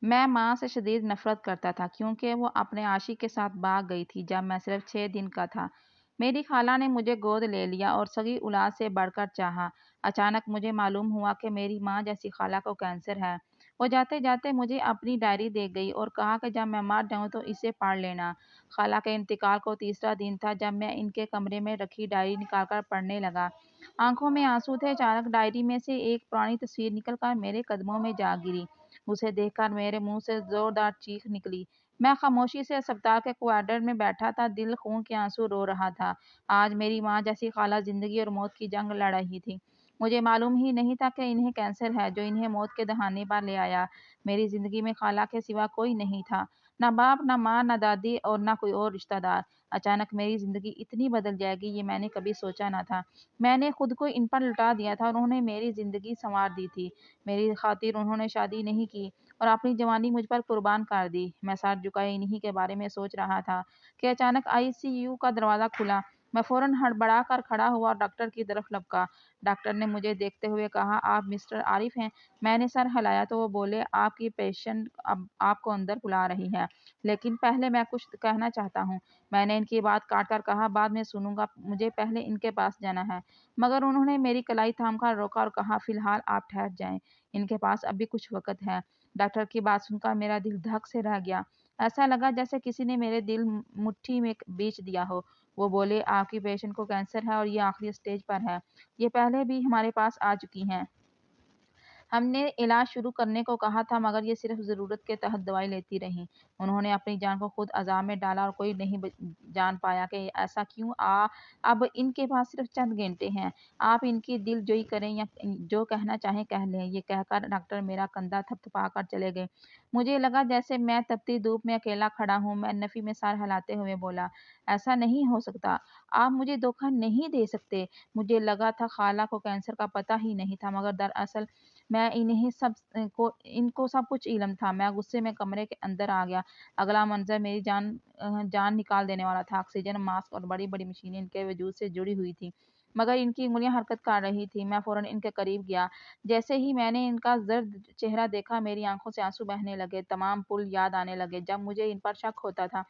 میں ماں سے شدید نفرت کرتا تھا کیونکہ وہ اپنے عاشق کے ساتھ بھاگ گئی تھی جب میں صرف 6 دن کا تھا۔ میری خالہ نے مجھے گود لے لیا اور سگی اولاد سے بڑھ کر چاہا۔ اچانک مجھے معلوم ہوا کہ میری ماں جیسی خالہ کو کینسر ہے۔ وہ جاتے جاتے مجھے اپنی ڈائری دے گئی اور کہا کہ جب میں مر جاؤں تو اسے پڑھ لینا۔ خالہ کے انتقال کو تیسرا دن تھا جب میں ان کے کمرے میں رکھی ڈائری نکال کر پڑھنے لگا۔ آنکھوں میں آنسو تھے۔ اچانک ڈائری میں سے ایک پرانی تصویر نکل کر میرے قدموں میں جا گری۔ اسے دیکھ کر میرے منہ سے زوردار چیخ نکلی۔ میں خاموشی سے اسپتال کے کوارٹر میں بیٹھا تھا، دل خون کے آنسو رو رہا تھا۔ آج میری ماں جیسی خالہ زندگی اور موت کی جنگ لڑ رہی تھی۔ مجھے معلوم ہی نہیں تھا کہ انہیں کینسر ہے جو انہیں موت کے دہانے پر لے آیا۔ میری زندگی میں خالہ کے سوا کوئی نہیں تھا، نہ باپ، نہ ماں، نہ دادی اور نہ کوئی اور رشتہ دار۔ اچانک میری زندگی اتنی بدل جائے گی یہ میں نے کبھی سوچا نہ تھا۔ میں نے خود کو ان پر لٹا دیا تھا اور انہوں نے میری زندگی سنوار دی تھی۔ میری خاطر انہوں نے شادی نہیں کی اور اپنی جوانی مجھ پر قربان کر دی۔ میں سر جھکائے انہی کے بارے میں سوچ رہا تھا کہ اچانک ICU کا دروازہ کھلا۔ میں فوراً ہڑبڑا کر کھڑا ہوا اور ڈاکٹر کی طرف لپکا۔ ڈاکٹر نے مجھے دیکھتے ہوئے کہا، آپ مسٹر عارف ہیں؟ میں نے سر ہلایا تو وہ بولے، آپ کی پیشنٹ اب آپ کو اندر بلا رہی ہے، لیکن پہلے میں کچھ کہنا چاہتا ہوں۔ میں نے ان کی بات کاٹ کر کہا، بعد میں سنوں گا، مجھے پہلے ان کے پاس جانا ہے۔ مگر انہوں نے میری کلائی تھام کر روکا اور کہا، فی الحال آپ ٹھہر جائیں، ان کے پاس ابھی کچھ وقت ہے۔ ڈاکٹر کی بات سن کر میرا دل دھک سے رہ گیا۔ ایسا لگا جیسے کسی نے میرے دل مٹھی میں بیچ دیا ہو۔ وہ بولے، آپ کی پیشنٹ کو کینسر ہے اور یہ آخری سٹیج پر ہے۔ یہ پہلے بھی ہمارے پاس آ چکی ہیں۔ ہم نے علاج شروع کرنے کو کہا تھا مگر یہ صرف ضرورت کے تحت دوائی لیتی رہیں۔ انہوں نے اپنی جان کو خود عذاب میں ڈالا اور کوئی نہیں جان پایا کہ ایسا کیوں۔ اب ان کے پاس صرف چند گھنٹے ہیں۔ آپ ان کی دل جوئی کریں یا جو کہنا چاہیں کہہ لیں۔ یہ کہہ کر ڈاکٹر میرا کندھا تھپ تھپا کر چلے گئے۔ مجھے لگا جیسے میں تپتی دھوپ میں اکیلا کھڑا ہوں۔ میں نفی میں سر ہلاتے ہوئے بولا، ایسا نہیں ہو سکتا، آپ مجھے دھوکہ نہیں دے سکتے۔ مجھے لگا تھا خالہ کو کینسر کا پتہ ہی نہیں تھا مگر دراصل ان کو سب کچھ علم تھا۔ میں غصے میں کمرے کے اندر آ گیا۔ اگلا منظر میری جان نکال دینے والا تھا۔ آکسیجن ماسک اور بڑی بڑی مشینیں ان کے وجود سے جڑی ہوئی تھیں مگر ان کی انگلیاں حرکت کر رہی تھیں۔ میں فوراً ان کے قریب گیا۔ جیسے ہی میں نے ان کا زرد چہرہ دیکھا میری آنکھوں سے آنسو بہنے لگے۔ تمام پل یاد آنے لگے جب مجھے ان پر شک ہوتا تھا۔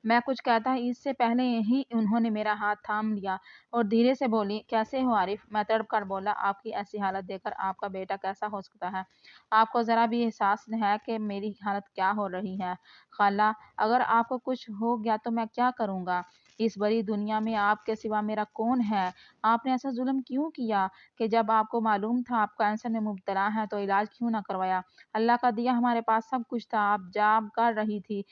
میں کچھ کہتا اس سے پہلے ہی انہوں نے میرا ہاتھ تھام لیا اور دھیرے سے بولی، کیسے ہو عارف؟ میں تڑپ کر بولا، آپ کی ایسی حالت دیکھ کر آپ کا بیٹا کیسا ہو سکتا ہے؟ آپ کو ذرا بھی احساس ہے کہ میری حالت کیا ہو رہی ہے؟ خالہ، اگر آپ کو کچھ ہو گیا تو میں کیا کروں گا؟ اس بڑی دنیا میں آپ کے سوا میرا کون ہے؟ آپ نے ایسا ظلم کیوں کیا کہ جب آپ کو معلوم تھا آپ کینسر میں مبتلا ہیں تو علاج کیوں نہ کروایا؟ اللہ کا دیا ہمارے پاس سب کچھ تھا، آپ جاب کر رہی تھی،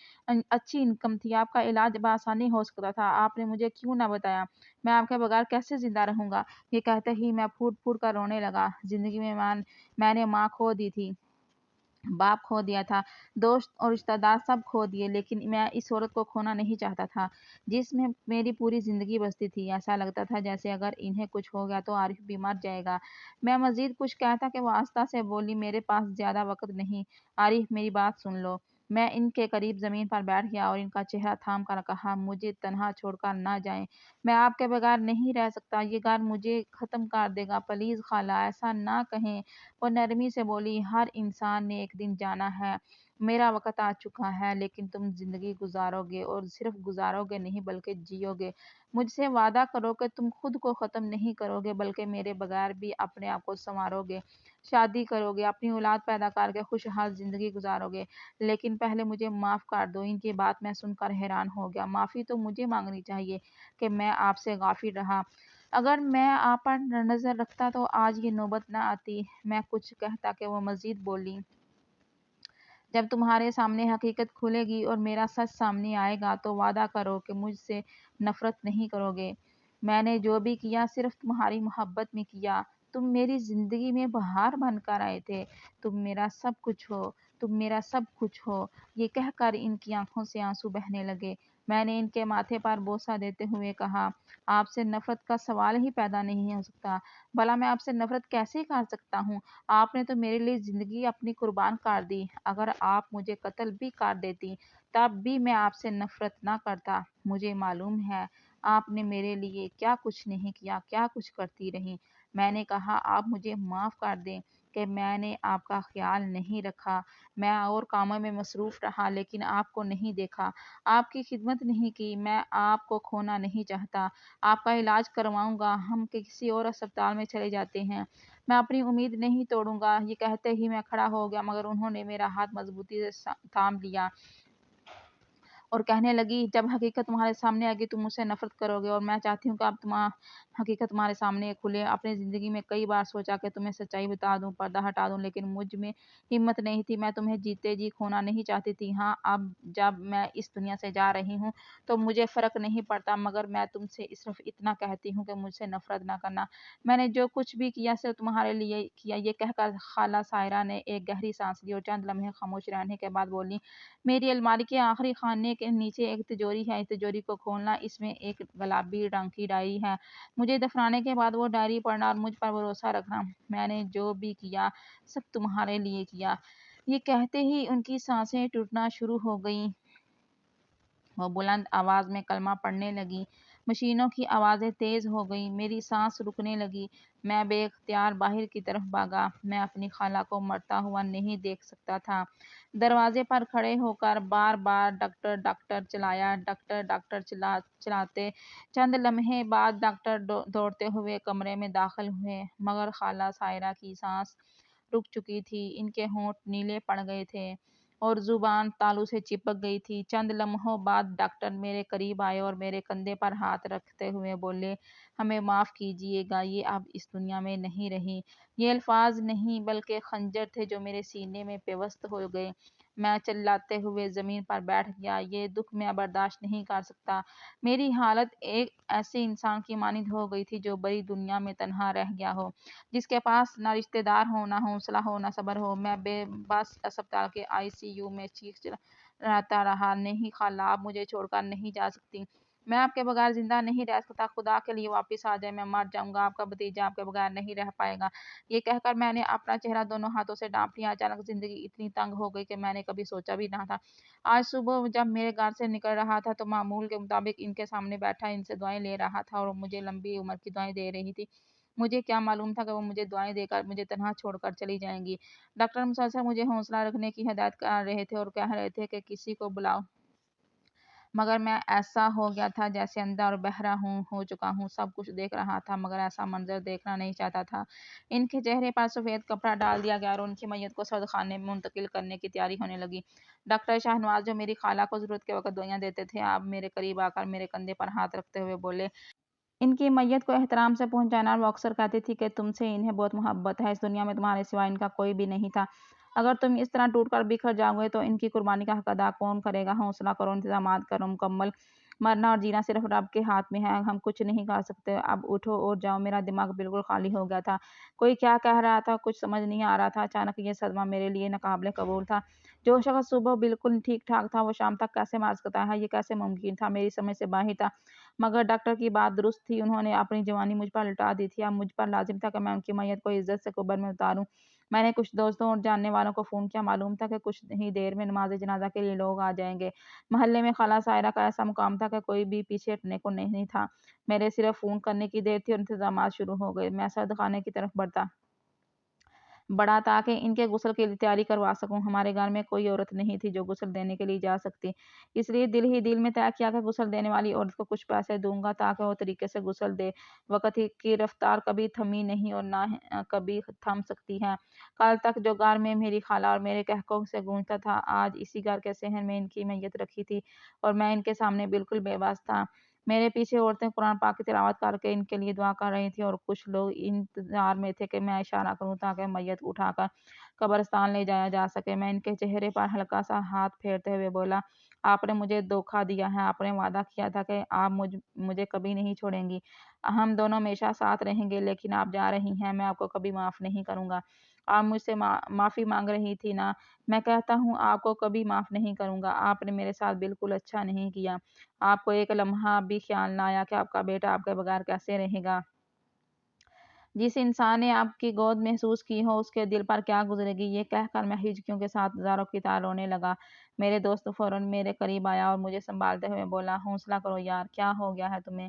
اچھی انکم تھی، آپ کا علاج بآسانی ہو سکتا تھا، آپ نے مجھے کیوں نہ بتایا؟ میں آپ کے بغیر کیسے زندہ رہوں گا؟ یہ کہتے ہی میں پھوٹ پھوٹ کر رونے لگا۔ زندگی میں میں نے ماں کھو دی تھی، باپ کھو دیا تھا، دوست اور رشتہ دار سب کھو دیے، لیکن میں اس عورت کو کھونا نہیں چاہتا تھا جس میں میری پوری زندگی بستی تھی۔ ایسا لگتا تھا جیسے اگر انہیں کچھ ہو گیا تو عارف بھی مر جائے گا۔ میں مزید کچھ کہتا کہ وہ آہستہ سے بولی، میرے پاس زیادہ وقت نہیں عارف، میری بات سن لو۔ میں ان کے قریب زمین پر بیٹھ گیا اور ان کا چہرہ تھام کر کہا، مجھے تنہا چھوڑ کر نہ جائیں، میں آپ کے بغیر نہیں رہ سکتا، یہ گھر مجھے ختم کر دے گا، پلیز خالہ ایسا نہ کہیں۔ وہ نرمی سے بولی، ہر انسان نے ایک دن جانا ہے، میرا وقت آ چکا ہے، لیکن تم زندگی گزارو گے اور صرف گزارو گے نہیں بلکہ جیو گے۔ مجھ سے وعدہ کرو کہ تم خود کو ختم نہیں کرو گے بلکہ میرے بغیر بھی اپنے آپ کو سنوارو گے، شادی کرو گے، اپنی اولاد پیدا کر کے خوشحال زندگی گزارو گے۔ لیکن پہلے مجھے معاف کر دو۔ ان کی بات میں سن کر حیران ہو گیا۔ معافی تو مجھے مانگنی چاہیے کہ میں آپ سے غافل رہا۔ اگر میں آپ پر نظر رکھتا تو آج یہ نوبت نہ آتی۔ میں کچھ کہتا کہ وہ مزید بولی، جب تمہارے سامنے حقیقت کھلے گی اور میرا سچ سامنے آئے گا تو وعدہ کرو کہ مجھ سے نفرت نہیں کرو گے۔ میں نے جو بھی کیا صرف تمہاری محبت میں کیا۔ تم میری زندگی میں بہار بن کر آئے تھے، تم میرا سب کچھ ہو، تم میرا سب کچھ ہو۔ یہ کہہ کر ان کی آنکھوں سے آنسو بہنے لگے۔ میں نے ان کے ماتھے پر بوسہ دیتے ہوئے کہا، آپ سے نفرت کا سوال ہی پیدا نہیں ہو سکتا۔ بھلا میں آپ سے نفرت کیسے کر سکتا ہوں؟ آپ نے تو میرے لیے زندگی اپنی قربان کر دی۔ اگر آپ مجھے قتل بھی کر دیتی تب بھی میں آپ سے نفرت نہ کرتا۔ مجھے معلوم ہے آپ نے میرے لیے کیا کچھ نہیں کیا، کیا کچھ کرتی رہیں۔ میں نے کہا، آپ مجھے معاف کر دیں، کہ میں نے آپ کا خیال نہیں رکھا، میں اور کاموں میں مصروف رہا لیکن آپ کو نہیں دیکھا، آپ کی خدمت نہیں کی۔ میں آپ کو کھونا نہیں چاہتا، آپ کا علاج کرواؤں گا، ہم کسی اور اسپتال میں چلے جاتے ہیں، میں اپنی امید نہیں توڑوں گا۔ یہ کہتے ہی میں کھڑا ہو گیا مگر انہوں نے میرا ہاتھ مضبوطی سے تھام لیا اور کہنے لگی، جب حقیقت تمہارے سامنے آئے گی تم مجھ سے نفرت کرو گے، اور میں چاہتی ہوں کہ اب حقیقت تمہارے سامنے کھلے۔ اپنی زندگی میں کئی بار سوچا کہ تمہیں سچائی بتا دوں، پردہ ہٹا دوں، لیکن مجھ میں ہمت نہیں تھی۔ میں تمہیں جیتے جی کھونا نہیں چاہتی تھی۔ ہاں، اب جب میں اس دنیا سے جا رہی ہوں تو مجھے فرق نہیں پڑتا، مگر میں تم سے صرف اتنا کہتی ہوں کہ مجھ سے نفرت نہ کرنا۔ میں نے جو کچھ بھی کیا صرف تمہارے لیے کیا۔ یہ کہہ کر خالہ سائرہ نے ایک گہری سانس لی اور چند لمحے خاموش رہنے کے بعد بولی، میری الماری کے آخری خانے کے نیچے ایک تجوری ہے، اس تجوری کو کھولنا، اس میں ایک گلابی رنگ کی ڈائری ہے، مجھے دفنانے کے بعد وہ ڈائری پڑھنا اور مجھ پر بھروسہ رکھنا۔ میں نے جو بھی کیا سب تمہارے لیے کیا۔ یہ کہتے ہی ان کی سانسیں ٹوٹنا شروع ہو گئیں۔ وہ بلند آواز میں کلمہ پڑھنے لگی۔ مشینوں کی آوازیں تیز ہو گئیں، میری سانس رکنے لگی، میں بے اختیار باہر کی طرف بھاگا۔ میں اپنی خالہ کو مرتا ہوا نہیں دیکھ سکتا تھا۔ دروازے پر کھڑے ہو کر بار بار ڈاکٹر ڈاکٹر چلایا، ڈاکٹر ڈاکٹر چلاتے۔ چند لمحے بعد ڈاکٹر دوڑتے ہوئے کمرے میں داخل ہوئے، مگر خالہ سائرہ کی سانس رک چکی تھی، ان کے ہونٹ نیلے پڑ گئے تھے اور زبان تالو سے چپک گئی تھی۔ چند لمحوں بعد ڈاکٹر میرے قریب آئے اور میرے کندھے پر ہاتھ رکھتے ہوئے بولے، ہمیں معاف کیجیے گا، یہ اب اس دنیا میں نہیں رہی۔ یہ الفاظ نہیں بلکہ خنجر تھے جو میرے سینے میں پیوست ہو گئے۔ میں چلاتے ہوئے زمین پر بیٹھ گیا۔ یہ دکھ میں برداشت نہیں کر سکتا۔ میری حالت ایک ایسے انسان کی مانند ہو گئی تھی جو بڑی دنیا میں تنہا رہ گیا ہو، جس کے پاس نہ رشتے دار ہوں، نہ حوصلہ ہو، نہ صبر ہو۔ میں بے بس اسپتال کے ICU میں چیخ چلاتا رہا، نہیں خالہ، آپ مجھے چھوڑ کر نہیں جا سکتی، میں آپ کے بغیر زندہ نہیں رہ سکتا، خدا کے لیے واپس آ جائیں، میں مر جاؤں گا، آپ کا بھتیجا آپ کے بغیر نہیں رہ پائے گا۔ یہ کہہ کر میں نے اپنا چہرہ دونوں ہاتھوں سے ڈھانپ لیا۔ اچانک زندگی اتنی تنگ ہو گئی کہ میں نے کبھی سوچا بھی نہ تھا۔ آج صبح جب میرے گھر سے نکل رہا تھا تو معمول کے مطابق ان کے سامنے بیٹھا ان سے دعائیں لے رہا تھا اور مجھے لمبی عمر کی دعائیں دے رہی تھی۔ مجھے کیا معلوم تھا کہ وہ مجھے دعائیں دے کر مجھے تنہا چھوڑ کر چلی جائیں گی۔ ڈاکٹر مسلسل مجھے حوصلہ رکھنے کی ہدایت کر رہے تھے اور کہہ رہے تھے کہ کسی کو بلاؤ، مگر میں ایسا ہو گیا تھا جیسے اندھا اور بہرا ہو چکا ہوں، سب کچھ دیکھ رہا تھا مگر ایسا منظر دیکھنا نہیں چاہتا تھا۔ ان کے چہرے پر سفید کپڑا ڈال دیا گیا اور ان کی میت کو سرد خانے میں منتقل کرنے کی تیاری ہونے لگی۔ ڈاکٹر شاہنواز جو میری خالہ کو ضرورت کے وقت دوائیاں دیتے تھے، اب میرے قریب آ کر میرے کندھے پر ہاتھ رکھتے ہوئے بولے، ان کی میت کو احترام سے پہنچانا، اور وہ اکثر کہتی تھی کہ تم سے انہیں بہت محبت ہے، اس دنیا میں تمہارے سوا ان کا کوئی بھی نہیں تھا، اگر تم اس طرح ٹوٹ کر بکھر جاؤ گے تو ان کی قربانی کا حق ادا کون کرے گا؟ حوصلہ کرو، انتظامات کرو، مکمل، مرنا اور جینا صرف رب کے ہاتھ میں ہے، ہم کچھ نہیں کر سکتے، اب اٹھو اور جاؤ۔ میرا دماغ بالکل خالی ہو گیا تھا، کوئی کیا کہہ رہا تھا کچھ سمجھ نہیں آ رہا تھا۔ اچانک یہ صدمہ میرے لیے ناقابل قبول تھا۔ جو شخص صبح بالکل ٹھیک ٹھاک تھا وہ شام تک کیسے مر سکتا ہے؟ یہ کیسے ممکن تھا؟ میری سمجھ سے باہر تھا، مگر ڈاکٹر کی بات درست تھی، انہوں نے اپنی جوانی مجھ پر لٹا دی تھی، اب مجھ پر لازم تھا کہ میں ان کی میت کو عزت سے قبر میں اتاروں۔ میں نے کچھ دوستوں اور جاننے والوں کو فون کیا، معلوم تھا کہ کچھ ہی دیر میں نماز جنازہ کے لیے لوگ آ جائیں گے۔ محلے میں خالہ سائرہ کا ایسا مقام تھا کہ کوئی بھی پیچھے ہٹنے کو نہیں تھا۔ میرے صرف فون کرنے کی دیر تھی اور انتظامات شروع ہو گئے۔ میں سرد خانے کی طرف بڑھا تاکہ ان کے غسل کی تیاری کروا سکوں۔ ہمارے گھر میں کوئی عورت نہیں تھی جو غسل دینے کے لیے جا سکتی، اس لیے دل ہی دل میں طے کیا کہ غسل دینے والی عورت کو کچھ پیسے دوں گا تاکہ وہ طریقے سے غسل دے۔ وقت کی رفتار کبھی تھمی نہیں اور نہ کبھی تھم سکتی ہے۔ کل تک جو گھر میں میری خالہ اور میرے قہقہ سے گونجتا تھا، آج اسی گھر کے صحن میں ان کی میت رکھی تھی اور میں ان کے سامنے بالکل بے بس تھا۔ میرے پیچھے عورتیں قرآن پاک کی تلاوت کر کے ان کے لیے دعا کر رہی تھیں اور کچھ لوگ انتظار میں تھے کہ میں اشارہ کروں تاکہ میت اٹھا کر قبرستان لے جایا جا سکے۔ میں ان کے چہرے پر ہلکا سا ہاتھ پھیرتے ہوئے بولا، آپ نے مجھے دھوکہ دیا ہے، آپ نے وعدہ کیا تھا کہ آپ مجھے کبھی نہیں چھوڑیں گی، ہم دونوں ہمیشہ ساتھ رہیں گے، لیکن آپ جا رہی ہیں، میں آپ کو کبھی معاف نہیں کروں گا۔ آپ مجھ سے معافی مانگ رہی تھی نا؟ میں کہتا ہوں آپ کو کبھی معاف نہیں کروں گا، آپ نے میرے ساتھ بالکل اچھا نہیں کیا، آپ کو ایک لمحہ بھی خیال نہ آیا کہ آپ کا بیٹا آپ کے بغیر کیسے رہے گا؟ جس انسان نے آپ کی گود محسوس کی ہو اس کے دل پر کیا گزرے گی؟ یہ کہہ کر میں ہچکیوں کے ساتھ زاروں کی طرح رونے لگا۔ میرے دوست فوراً میرے قریب آیا اور مجھے سنبھالتے ہوئے بولا، حوصلہ کرو یار، کیا ہو گیا ہے تمہیں؟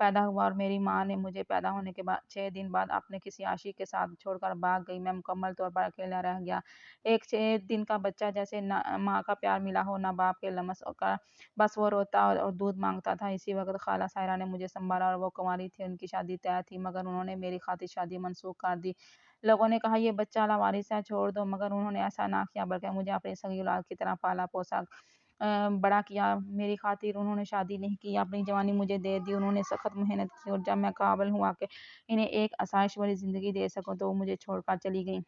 پیدا ہوا اور میری ماں نے مجھے پیدا ہونے کے بعد 6 دن بعد اپنے کسی عاشق کے ساتھ چھوڑ کر بھاگ گئی۔ میں مکمل طور پر اکیلا رہ گیا۔ ایک 6 دن کا بچہ جیسے نہ ماں کا پیار ملا ہو نہ باپ کے لمس کا، بس وہ روتا اور دودھ مانگتا تھا۔ اسی وقت خالہ سائرہ نے مجھے سنبھالا اور وہ کنواری تھی، ان کی شادی طے تھی، مگر انہوں نے میری خاطر شادی منسوخ کر دی۔ لوگوں نے کہا یہ بچہ لاوارث ہے، چھوڑ دو، مگر انہوں نے ایسا نہ کیا، بلکہ مجھے اپنی سگی اولاد کی طرح پالا پوسا، بڑا کیا۔ میری خاطر انہوں نے شادی نہیں کی، اپنی جوانی مجھے دے دی۔ انہوں نے سخت محنت کی اور جب میں قابل ہوا کہ انہیں ایک آسائش والی زندگی دے سکوں تو وہ مجھے چھوڑ کر چلی گئیں۔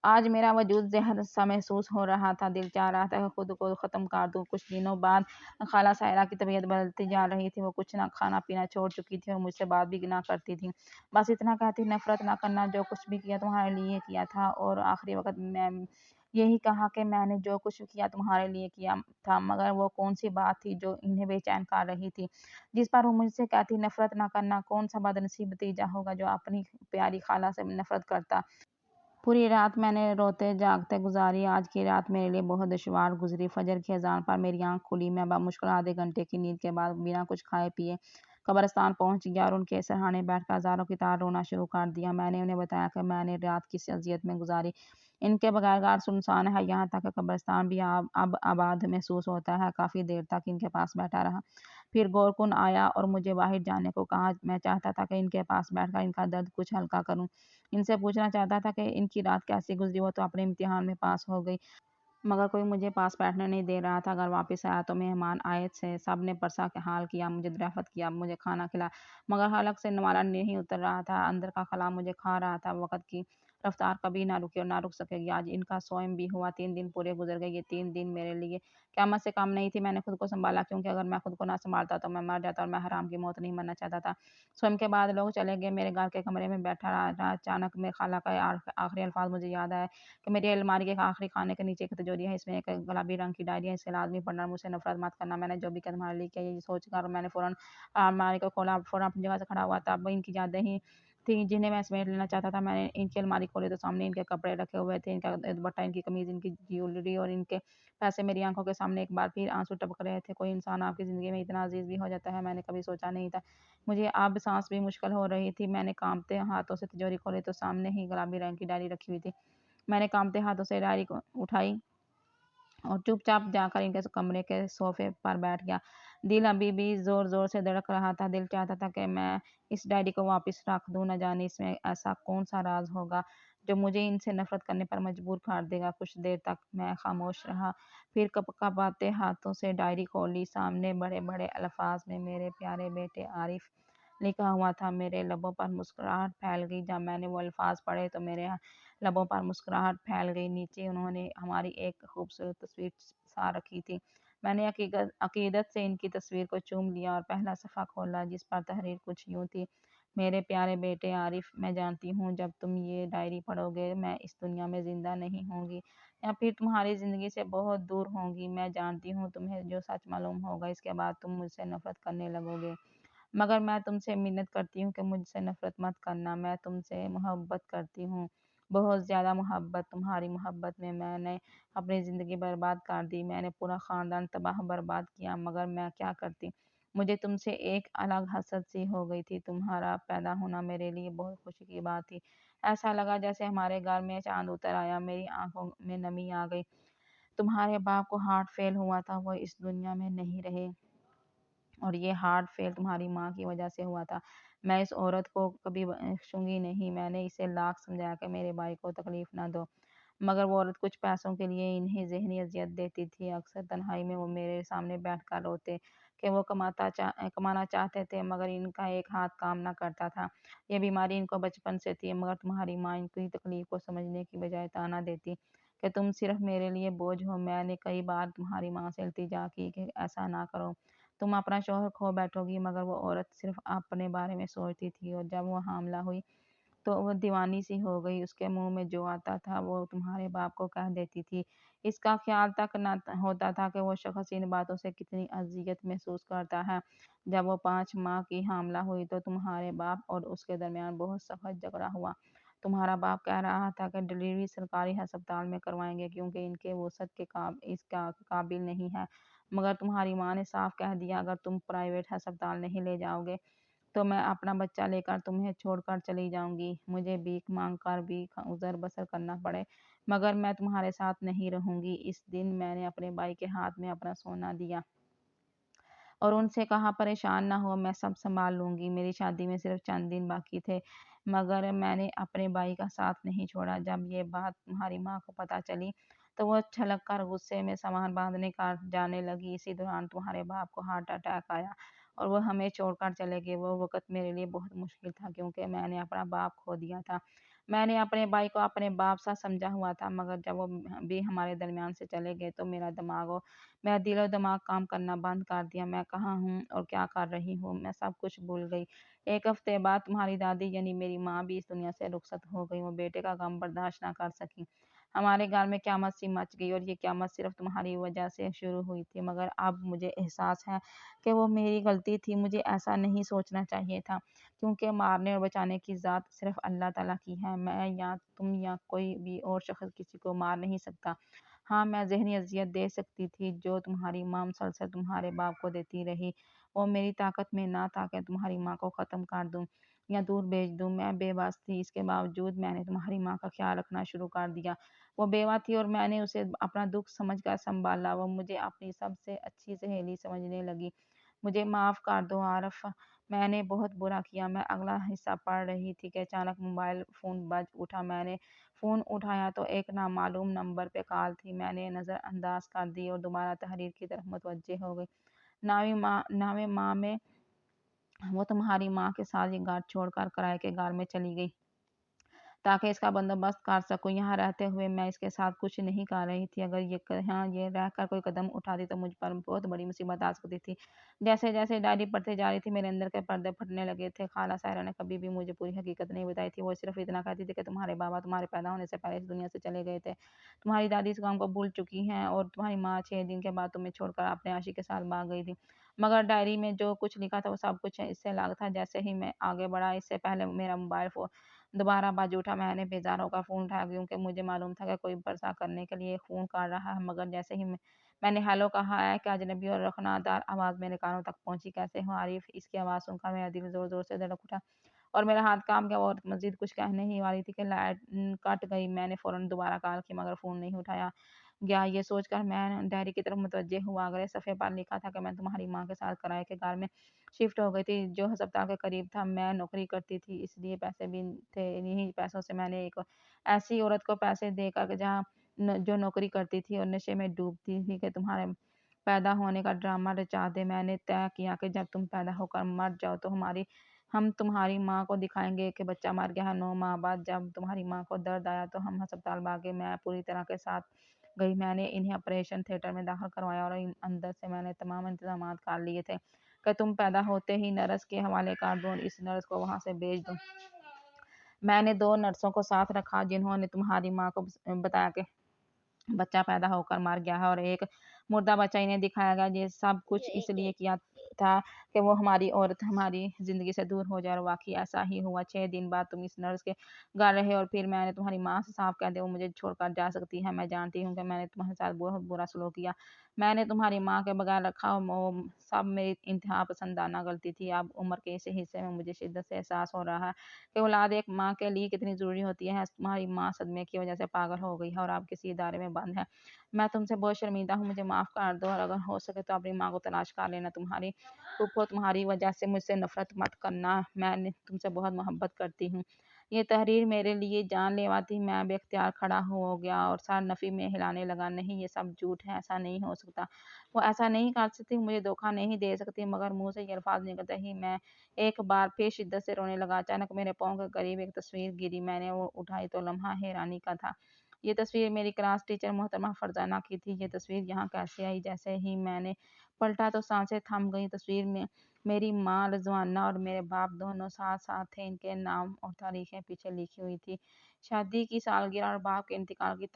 آج میرا وجود زہر سا محسوس ہو رہا تھا، دل چاہ رہا تھا کہ خود کو ختم کر دوں۔ کچھ دنوں بعد خالہ سائرہ کی طبیعت بدلتی جا رہی تھی، وہ کچھ نہ کھانا پینا چھوڑ چکی تھی اور مجھ سے بات بھی نہ کرتی تھی، بس اتنا کہتی نفرت نہ کرنا، جو کچھ بھی کیا تمہارے لیے کیا تھا۔ اور آخری وقت میں یہی کہا کہ میں نے جو کچھ کیا تمہارے لیے کیا تھا، مگر وہ کون سی بات تھی جو انہیں بے چین کر رہی تھی، جس پر وہ مجھ سے کہتی نفرت نہ کرنا؟ کون سا بد نصیب بھتیجا ہوگا جو اپنی پیاری خالہ سے نفرت کرتا؟ پوری رات میں نے روتے جاگتے گزاری۔ آج کی رات میرے لیے بہت دشوار گزری۔ فجر کی اذان پر میری آنکھ کھلی۔ میں بمشکل آدھے گھنٹے کی نیند کے بعد بنا کچھ کھائے پیے قبرستان پہنچ گیا اور ان کے سرہانے بیٹھ کر ہزاروں کی طرح رونا شروع کر دیا۔ میں نے انہیں بتایا کہ میں نے رات کس اذیت میں گزاری۔ ان کے بغیر غار سنسان ہے، یہاں تک کہ قبرستان بھی اب آباد محسوس ہوتا ہے۔ کافی دیر تک ان کے پاس بیٹھا رہا، پھر غور کن آیا اور مجھے باہر جانے کو کہا۔ میں چاہتا تھا کہ ان کے پاس بیٹھ کر ان کا درد کچھ ہلکا کروں، ان سے پوچھنا چاہتا تھا کہ ان کی رات کیسی گزری، وہ تو اپنے امتحان میں پاس ہو گئی، مگر کوئی مجھے پاس بیٹھنے نہیں دے رہا تھا۔ گھر واپس آیا تو مہمان آئے تھے، سب نے پرسا کے حال کیا، مجھے ضیافت کیا، مجھے کھانا کھلایا، مگر حلق سے نوالہ نہیں اتر رہا تھا، اندر کا خلا مجھے کھا رہا تھا۔ وقت کی رفتار کبھی نہ رکی اور نہ رک سکے گی۔ آج ان کا سوئم بھی ہوا، 3 دن پورے گزر گئے۔ یہ 3 دن میرے لیے قیامت سے کم نہیں تھی۔ میں نے خود کو سنبھالا، کیونکہ اگر میں خود کو نہ سنبھالتا تو میں مر جاتا، اور میں حرام کی موت نہیں مرنا چاہتا تھا۔ سوئم کے بعد لوگ چلے گئے، میرے گھر کے کمرے میں بیٹھا رہا۔ اچانک میں خالہ کا آخری الفاظ مجھے یاد آئے کہ میری الماری کے آخری خانے کے نیچے ایک تجوری ہے، اس میں ایک گلابی رنگ کی ڈائری ہے، اسے لازمی پڑھنا، مجھ سے نفرت مت کرنا۔ میں نے جو بھی کیا تمہارے لیے کیا، یہ سوچ کر میں نے فوراً الماری کو کھولا، فوراً اپنی جگہ سے کھڑا ہوا۔ تب ان کی یادیں ہی تھیں جنہیں میں سمیٹ لینا چاہتا تھا۔ میں نے ان کی الماری کھولی تو سامنے ان کے کپڑے رکھے ہوئے تھے، ان کا دوپٹہ، ان کی قمیض، ان کی جیولری اور ان کے پیسے میری آنکھوں کے سامنے۔ ایک بار پھر آنسو ٹپک رہے تھے۔ کوئی انسان آپ کی زندگی میں اتنا عزیز بھی ہو جاتا ہے، میں نے کبھی سوچا نہیں تھا۔ مجھے اب سانس بھی مشکل ہو رہی تھی۔ میں نے کانپتے ہاتھوں سے تجوری کھولی تو سامنے ہی گلابی رنگ کی ڈائری رکھی ہوئی تھی۔ میں نے کانپتے ہاتھوں سے ڈائری کو اٹھائی اور چپ چاپ جا کر ان کے کمرے کے صوفے پر بیٹھ گیا۔ دل ابھی بھی زور زور سے دھڑک رہا تھا۔ دل چاہتا تھا کہ میں اس ڈائری کو واپس رکھ دوں، نہ جانے اس میں ایسا کون سا راز ہوگا جو مجھے ان سے نفرت کرنے پر مجبور کر دے گا۔ کچھ دیر تک میں خاموش رہا، پھر کپکپاتے ہاتھوں سے ڈائری کھولی۔ سامنے بڑے بڑے الفاظ میں میرے پیارے بیٹے عارف لکھا ہوا تھا۔ میرے لبوں پر مسکراہٹ پھیل گئی۔ جب میں نے وہ الفاظ پڑھے تو میرے لبوں پر مسکراہٹ پھیل گئی۔ نیچے انہوں نے ہماری ایک خوبصورت تصویر سا رکھی تھی۔ میں نے عقیدت سے ان کی تصویر کو چوم لیا اور پہلا صفحہ کھولا، جس پر تحریر کچھ یوں تھی: میرے پیارے بیٹے عارف، میں جانتی ہوں جب تم یہ ڈائری پڑھو گے میں اس دنیا میں زندہ نہیں ہوں گی، یا پھر تمہاری زندگی سے بہت دور ہوں گی۔ میں جانتی ہوں تمہیں جو سچ معلوم ہوگا اس کے بعد تم مجھ سے نفرت کرنے لگو گے، مگر میں تم سے منت کرتی ہوں کہ مجھ سے نفرت مت کرنا۔ میں تم سے محبت کرتی ہوں، بہت زیادہ محبت۔ تمہاری محبت میں نے اپنی زندگی برباد کر دی، میں نے پورا خاندان تباہ برباد کیا، مگر میں کیا کرتی؟ مجھے تم سے ایک الگ حسد سی ہو گئی تھی۔ تمہارا پیدا ہونا میرے لیے بہت خوشی کی بات تھی۔ ایسا لگا جیسے ہمارے گھر میں چاند اتر آیا۔ میری آنکھوں میں نمی آ گئی۔ تمہارے باپ کو ہارٹ فیل ہوا تھا، وہ اس دنیا میں نہیں رہے، اور یہ ہارٹ فیل تمہاری ماں کی وجہ سے ہوا تھا۔ میں اس عورت کو کبھی بخشوں گی نہیں۔ میں نے اسے لاکھ سمجھایا کہ میرے بھائی کو تکلیف نہ دو، مگر وہ عورت کچھ پیسوں کے لیے انہیں ذہنی اذیت دیتی تھی۔ اکثر تنہائی میں وہ میرے سامنے بیٹھ کر روتے کہ وہ کمانا چاہتے تھے، مگر ان کا ایک ہاتھ کام نہ کرتا تھا۔ یہ بیماری ان کو بچپن سے تھی، مگر تمہاری ماں ان کی تکلیف کو سمجھنے کی بجائے طعنہ دیتی کہ تم صرف میرے لیے بوجھ ہو۔ میں نے کئی بار تمہاری ماں سے التجا کی کہ ایسا نہ کرو، تم اپنا شوہر کھو بیٹھو گی، مگر وہ عورت صرف اپنے بارے میں سوچتی تھی، اور جب وہ حاملہ ہوئی تو وہ دیوانی سی ہو گئی۔ اس کے منہ میں جو آتا تھا وہ تمہارے باپ کو کہہ دیتی تھی۔ اس کا خیال تک نہ ہوتا تھا کہ وہ شخص ان باتوں سے کتنی اذیت محسوس کرتا ہے۔ جب وہ 5 ماہ کی حاملہ ہوئی تو تمہارے باپ اور اس کے درمیان بہت سخت جھگڑا ہوا۔ تمہارا باپ کہہ رہا تھا کہ ڈلیوری سرکاری ہسپتال میں کروائیں گے، کیونکہ ان کے وسعت اس کا قابل نہیں ہے، مگر تمہاری ماں نے صاف کہہ دیا اگر تم پرائیویٹ ہسپتال نہیں لے جاؤ گے تو میں اپنا بچہ لے کر تمہیں چھوڑ کر چلی جاؤں گی، مجھے بھیک مانگ کر بھی گزر بسر کرنا پڑے مگر میں تمہارے ساتھ نہیں رہوں گی۔ اس دن میں نے اپنے بھائی کے ہاتھ میں اپنا سونا دیا اور ان سے کہا پریشان نہ ہو، میں سب سنبھال لوں گی۔ میری شادی میں صرف چند دن باقی تھے مگر میں نے اپنے بھائی کا ساتھ نہیں چھوڑا۔ جب یہ بات تمہاری ماں کو پتہ چلی تو وہ چھلک کر غصے میں سامان باندھنے کا جانے لگی۔ اسی دوران تمہارے باپ کو ہارٹ اٹیک آیا اور وہ ہمیں چھوڑ کر چلے گئے۔ وہ وقت میرے لیے بہت مشکل تھا کیونکہ میں نے اپنا باپ کھو دیا تھا۔ میں نے اپنے بھائی کو اپنے باپ سا سمجھا ہوا تھا مگر جب وہ بھی ہمارے درمیان سے چلے گئے تو میرا دل و دماغ کام کرنا بند کر دیا۔ میں کہاں ہوں اور کیا کر رہی ہوں، میں سب کچھ بھول گئی۔ ایک ہفتے بعد تمہاری دادی یعنی میری ماں بھی اس دنیا سے رخصت ہو گئی۔ وہ بیٹے کا غم برداشت نہ کر سکی۔ ہمارے گھر میں قیامت سی مچ گئی اور یہ قیامت صرف تمہاری وجہ سے شروع ہوئی تھی مگر اب مجھے احساس ہے کہ وہ میری غلطی تھی، مجھے ایسا نہیں سوچنا چاہیے تھا کیونکہ مارنے اور بچانے کی ذات صرف اللہ تعالیٰ کی ہے۔ میں یا تم یا کوئی بھی اور شخص کسی کو مار نہیں سکتا۔ ہاں میں ذہنی اذیت دے سکتی تھی جو تمہاری ماں مسلسل تمہارے باپ کو دیتی رہی، وہ میری طاقت میں نہ تھا کہ تمہاری ماں کو ختم کر دوں یا دور بھیج دوں۔ میں بے بس تھی، اس کے باوجود میں نے تمہاری ماں کا خیال رکھنا شروع کر دیا۔ وہ بیوہ تھی اور میں نے اسے اپنا دکھ سمجھ کر سنبھالا۔ وہ مجھے اپنی سب سے اچھی سہیلی سمجھنے لگی۔ مجھے معاف کر دو عارف، میں نے بہت برا کیا۔ میں اگلا حصہ پڑھ رہی تھی کہ اچانک موبائل فون بج اٹھا۔ میں نے فون اٹھایا تو ایک نامعلوم نمبر پہ کال تھی۔ میں نے نظر انداز کر دی اور دوبارہ تحریر کی طرف متوجہ ہو گئی۔ ناوے ماہ میں وہ تمہاری ماں کے ساتھ یہ گھر چھوڑ کر کرائے کے گھر میں چلی گئی تاکہ اس کا بندوبست کر سکوں۔ یہاں رہتے ہوئے میں اس کے ساتھ کچھ نہیں کر رہی تھی۔ اگر یہ رہ کر کوئی قدم اٹھاتی تو مجھ پر بہت بڑی مصیبت آ سکتی تھی۔ جیسے جیسے ڈائری پڑھتے جا رہی تھی میرے اندر کے پردے پھٹنے لگے تھے۔ خالہ سائرہ نے کبھی بھی مجھے پوری حقیقت نہیں بتائی تھی۔ وہ صرف اتنا کہتی تھی کہ تمہارے بابا تمہارے پیدا ہونے سے پہلے اس دنیا سے چلے گئے تھے، تمہاری دادی اس کام کو بھول چکی ہیں اور تمہاری ماں 6 دن کے بعد تمہیں چھوڑ کر اپنے عاشق کے ساتھ بھاگ گئی تھی۔ مگر ڈائری میں جو کچھ لکھا تھا وہ سب کچھ اس سے الگ تھا۔ جیسے ہی میں آگے بڑھا اس سے پہلے میرا موبائل فون دوبارہ بج اٹھا۔ میں نے بیزار ہو کر فون اٹھایا کیونکہ مجھے معلوم تھا کہ کوئی برسا کرنے کے لیے فون کر رہا ہے مگر جیسے ہی میں نے ہیلو کہا، ایک اجنبی اور رخنہ دار آواز میرے کانوں تک پہنچی۔ کیسے ہو عارف؟ اس کی آواز سن کر میرا دل زور زور سے دھڑک اٹھا اور میرا ہاتھ کانپ گیا۔ وہ عورت مزید کچھ کہنے ہی والی تھی کہ لائٹ کٹ گئی۔ میں نے فوراً دوبارہ کال کی مگر فون نہیں اٹھایا گیا۔ یہ سوچ کر میں ڈائری کی طرف متوجہ ہوا۔ اگلے صفحے پر لکھا تھا کہ میں تمہاری ماں کے ساتھ کرائے کے گھر میں شفٹ ہو گئی تھی جو ہسپتال کے قریب تھا۔ میں نوکری کرتی تھی اس لیے پیسے بھی تھے۔ انہی پیسوں سے میں نے ایک ایسی عورت کو پیسے دے کر جو نوکری کرتی تھی اور نشے میں ڈوبتی تھی کہ تمہارے پیدا ہونے کا ڈرامہ رچا دے۔ میں نے طے کیا کہ جب تم پیدا ہو کر مر جاؤ تو ہم تمہاری ماں کو دکھائیں گے کہ بچہ مر گیا ہے۔ 9 ماہ بعد جب تمہاری ماں کو درد آیا تو ہم ہسپتال بھاگے۔ میں پوری طرح کے ساتھ گئی۔ میں نے انہیں آپریشن تھیٹر میں داخل کروایا اور اندر سے میں نے تمام انتظامات کر لیے تھے کہ تم پیدا ہوتے ہی نرس کے حوالے کر دوں اور اس نرس کو وہاں سے بھیج دوں۔ میں نے 2 نرسوں کو ساتھ رکھا جنہوں نے تمہاری ماں کو بتایا کہ بچہ پیدا ہو کر مر گیا ہے اور ایک مردہ بچہ انہیں دکھایا گیا۔ یہ سب کچھ اس لیے کیا تھا کہ وہ ہماری عورت ہماری زندگی سے دور ہو جائے اور واقعی ایسا ہی ہوا۔ 6 دن بعد تم اس نرس کے گھر رہے اور پھر میں نے تمہاری ماں سے صاف کہہ دیا وہ مجھے چھوڑ کر جا سکتی ہے۔ میں جانتی ہوں کہ میں نے تمہارے ساتھ بہت برا سلوک کیا، میں نے تمہاری ماں کے بغیر رکھا، وہ سب میری انتہا پسندانہ غلطی تھی۔ اب عمر کے اس حصے میں مجھے شدت سے احساس ہو رہا ہے کہ اولاد ایک ماں کے لیے کتنی ضروری ہوتی ہے۔ تمہاری ماں صدمے کی وجہ سے پاگل ہو گئی ہے اور اب کسی ادارے میں بند ہے۔ میں تم سے بہت شرمندہ ہوں، مجھے معاف کر دو اور اگر ہو سکے تو اپنی ماں کو تلاش کر لینا۔ تمہاری پھوپھو، تمہاری وجہ سے مجھ سے نفرت مت کرنا، میں تم سے بہت محبت کرتی ہوں۔ یہ تحریر میرے لیے جان لیوا تھی۔ میں بے اختیار کھڑا ہو گیا اور سر نفی میں ہلانے لگا۔ نہیں، یہ سب جھوٹ ہے، ایسا نہیں ہو سکتا، وہ ایسا نہیں کر سکتی، مجھے دھوکہ نہیں دے سکتی۔ مگر منہ سے یہ الفاظ نکلتے ہی میں ایک بار پھر شدت سے رونے لگا۔ اچانک میرے پاؤں کے قریب ایک تصویر گری۔ میں نے وہ اٹھائی تو لمحہ حیرانی کا تھا۔ یہ تصویر میری کلاس ٹیچر محترمہ فرزانہ کی تھی۔ یہ تصویر یہاں کیسے آئی؟ جیسے ہی میں نے پلٹا تو سانسیں تھم گئیں۔ تصویر میں میری ماں رضوانہ اور میرے باپ دونوں ساتھ ساتھ تھے۔ ان کے نام اور تاریخیں پیچھے لکھی ہوئی تھی، شادی کی سالگرہ اور باپ کے انتقال کی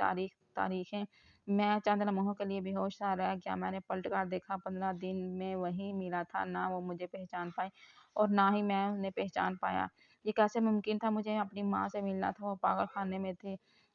تاریخیں۔ میں چند لمحوں کے لیے بے ہوش سا رہ گیا۔ میں نے پلٹ کر دیکھا، 15 دن میں وہی ملا تھا۔ نہ وہ مجھے پہچان پائی اور نہ ہی میں انہیں پہچان پایا۔ یہ کیسے ممکن تھا؟ مجھے اپنی ماں سے ملنا تھا، وہ پاگل خانے میں تھی۔